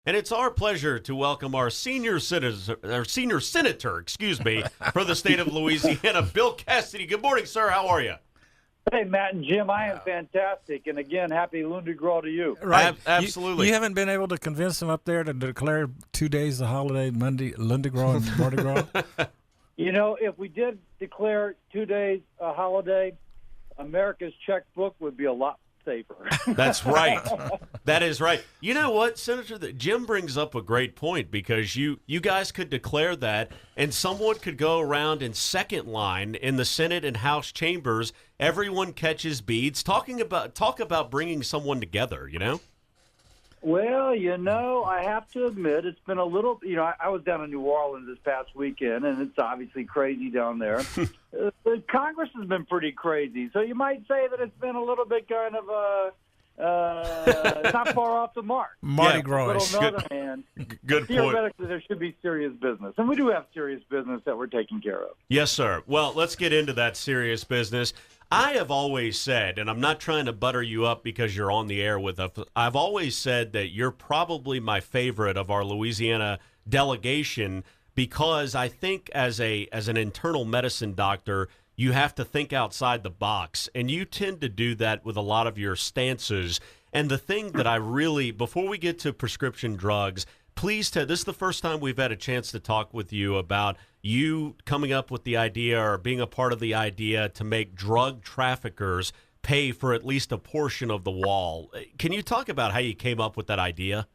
And it's our pleasure to welcome our senior senator, for the state of Louisiana, Bill Cassidy. Good morning, sir. How are you? Hey, Matt and Jim, I am fantastic. And again, happy Lundi Gras to you. Right. Absolutely. You haven't been able to convince them up there to declare 2 days a holiday, Monday, Lundi Gras and Mardi Gras? You know, if we did declare 2 days a holiday, America's checkbook would be a lot safer. That's right. That is right. You know what, Senator? Jim brings up a great point because you guys could declare that, and someone could go around in second line in the Senate and House chambers. Everyone catches beads. Talk about bringing someone together. You know. Well, you know, I have to admit it's been a little. You know, I was down in New Orleans this past weekend, and it's obviously crazy down there. Congress has been pretty crazy, so you might say that it's been a little bit kind of not far off the mark. Mardi Gras. But on the other hand, Good point. theoretically, there should be serious business, and we do have serious business that we're taking care of. Yes, sir. Well, let's get into that serious business. I have always said, and I'm not trying to butter you up because you're on the air with us, I've always said that you're probably my favorite of our Louisiana delegation because I think as an internal medicine doctor, you have to think outside the box, and you tend to do that with a lot of your stances. And the thing that I really, before we get to prescription drugs, please, Ted, this is the first time we've had a chance to talk with you about you coming up with the idea or being a part of the idea to make drug traffickers pay for at least a portion of the wall. Can you talk about how you came up with that idea?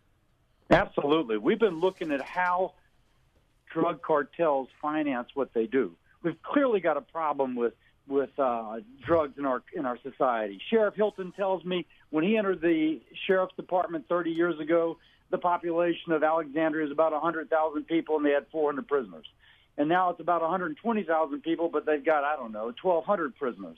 Absolutely. We've been looking at how drug cartels finance what they do. We've clearly got a problem with drugs in our society. Sheriff Hilton tells me when he entered the sheriff's department 30 years ago, the population of Alexandria is about 100,000 people, and they had 400 prisoners. And now it's about 120,000 people, but they've got, 1,200 prisoners.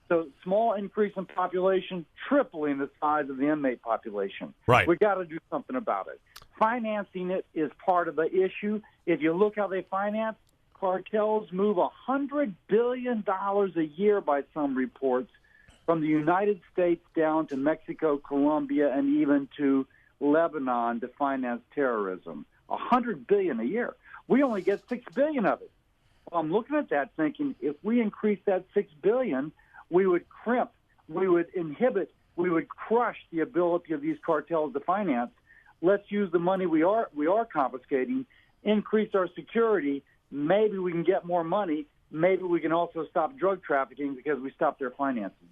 So small increase in population, tripling the size of the inmate population. Right. We've got to do something about it. Financing it is part of the issue. If you look how they finance, cartels move $100 billion a year by some reports from the United States down to Mexico, Colombia, and even to Lebanon to finance terrorism. $100 billion a year. We only get $6 billion of it. Well, I'm looking at that thinking if we increase that $6 billion, we would crimp, we would inhibit, we would crush the ability of these cartels to finance. Let's use the money we are confiscating, increase our security. Maybe we can get more money. Maybe we can also stop drug trafficking because we stop their financing.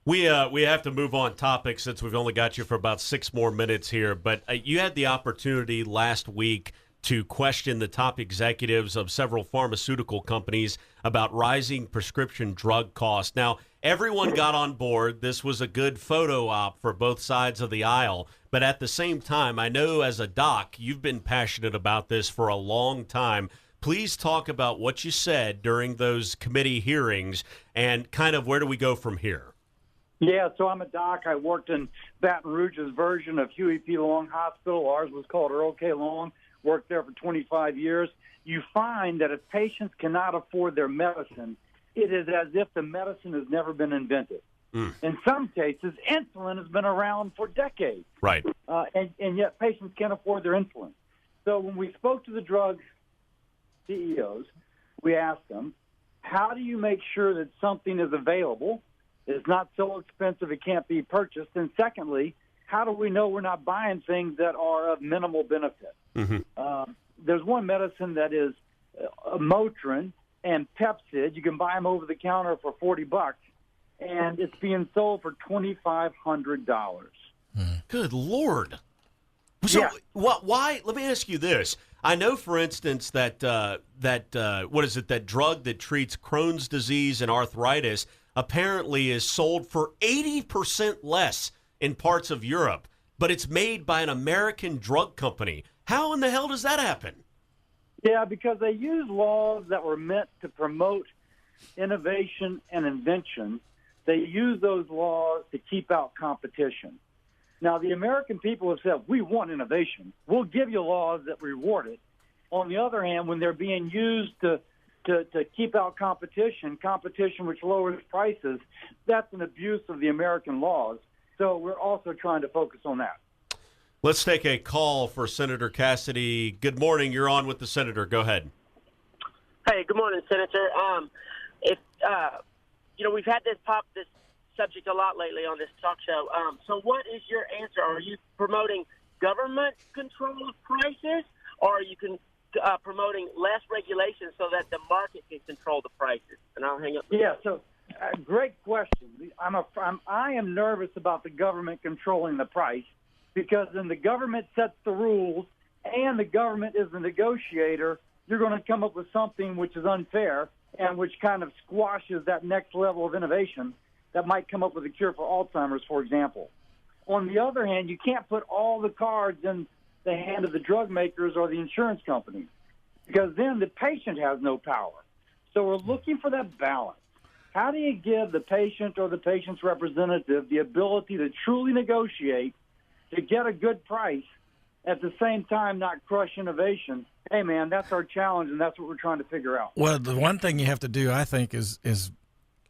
We have to move on topic since we've only got you for about 6 more minutes here. But you had the opportunity last week to question the top executives of several pharmaceutical companies about rising prescription drug costs. Now, everyone got on board. This was a good photo op for both sides of the aisle. But at the same time, I know as a doc, you've been passionate about this for a long time. Please talk about what you said during those committee hearings and kind of where do we go from here? Yeah, so I'm a doc. I worked in Baton Rouge's version of Huey P. Long Hospital. Ours was called Earl K. Long. Worked there for 25 years. You find that if patients cannot afford their medicine, it is as if the medicine has never been invented. In some cases, insulin has been around for decades. Right. And yet patients can't afford their insulin. So when we spoke to the drug CEOs, we asked them, how do you make sure that something is available, is not so expensive it can't be purchased? And secondly, how do we know we're not buying things that are of minimal benefit? Mm-hmm. There's one medicine that is Motrin and Pepcid. You can buy them over the counter for $40, and it's being sold for $2,500. Good Lord. So why? Let me ask you this. I know, for instance, that that drug that treats Crohn's disease and arthritis apparently is sold for 80% less in parts of Europe, but it's made by an American drug company. How in the hell does that happen? Yeah, because they use laws that were meant to promote innovation and invention. They use those laws to keep out competition. Now, the American people have said, we want innovation. We'll give you laws that reward it. On the other hand, when they're being used to keep out competition which lowers prices, that's an abuse of the American laws. So we're also trying to focus on that. Let's take a call for Senator Cassidy. Good morning. You're on with the senator. Go ahead. Hey, good morning, Senator. If we've had this subject a lot lately on this talk show. So, what is your answer? Are you promoting government control of prices, or are you promoting less regulation so that the market can control the prices? And I'll hang up. Yeah. So, great question. I am nervous about the government controlling the price, because then the government sets the rules and the government is the negotiator. You're going to come up with something which is unfair and which kind of squashes that next level of innovation that might come up with a cure for Alzheimer's, for example. On the other hand, you can't put all the cards in the hand of the drug makers or the insurance companies, because then the patient has no power. So we're looking for that balance. How do you give the patient or the patient's representative the ability to truly negotiate to get a good price, at the same time not crush innovation? Hey, man, that's our challenge, and that's what we're trying to figure out. Well, the one thing you have to do, I think, is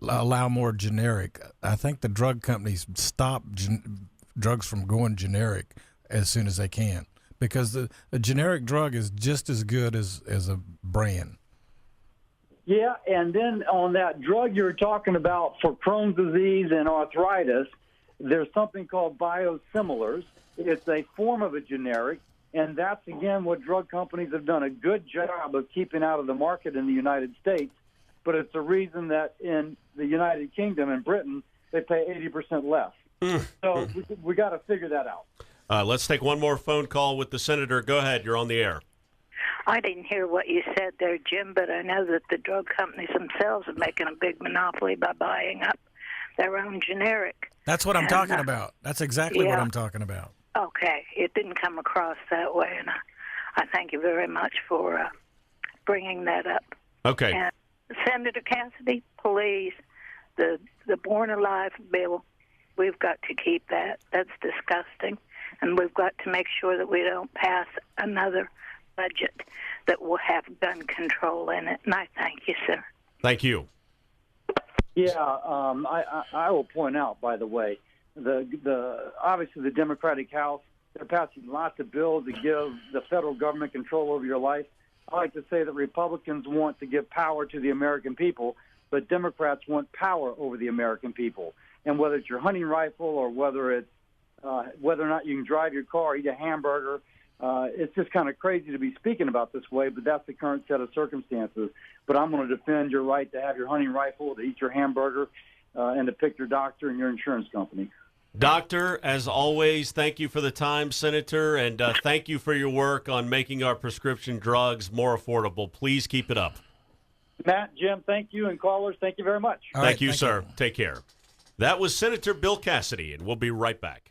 allow more generic. I think the drug companies stop drugs from going generic as soon as they can, because the generic drug is just as good as a brand. Yeah, and then on that drug you were talking about for Crohn's disease and arthritis, there's something called biosimilars. It's a form of a generic, and that's, again, what drug companies have done a good job of keeping out of the market in the United States. But it's the reason that in the United Kingdom and Britain, they pay 80% less. So we got to figure that out. Let's take one more phone call with the senator. Go ahead. You're on the air. I didn't hear what you said there, Jim, but I know that the drug companies themselves are making a big monopoly by buying up their own generic. That's what I'm talking about. That's exactly what I'm talking about. Okay. It didn't come across that way, and I thank you very much for bringing that up. Okay. And Senator Cassidy, please, the Born Alive bill, we've got to keep that. That's disgusting, and we've got to make sure that we don't pass another budget that will have gun control in it. And I thank you, sir. Thank you. Yeah, I will point out, by the way, obviously the Democratic House, they're passing lots of bills to give the federal government control over your life. I like to say that Republicans want to give power to the American people, but Democrats want power over the American people. And whether it's your hunting rifle or whether it's whether or not you can drive your car, eat a hamburger, it's just kind of crazy to be speaking about this way, but that's the current set of circumstances. But I'm going to defend your right to have your hunting rifle, to eat your hamburger, and to pick your doctor and your insurance company. Doctor, as always, thank you for the time, Senator, and thank you for your work on making our prescription drugs more affordable. Please keep it up. Matt, Jim, thank you, and callers, thank you very much. Thank you, sir. Take care. That was Senator Bill Cassidy, and we'll be right back.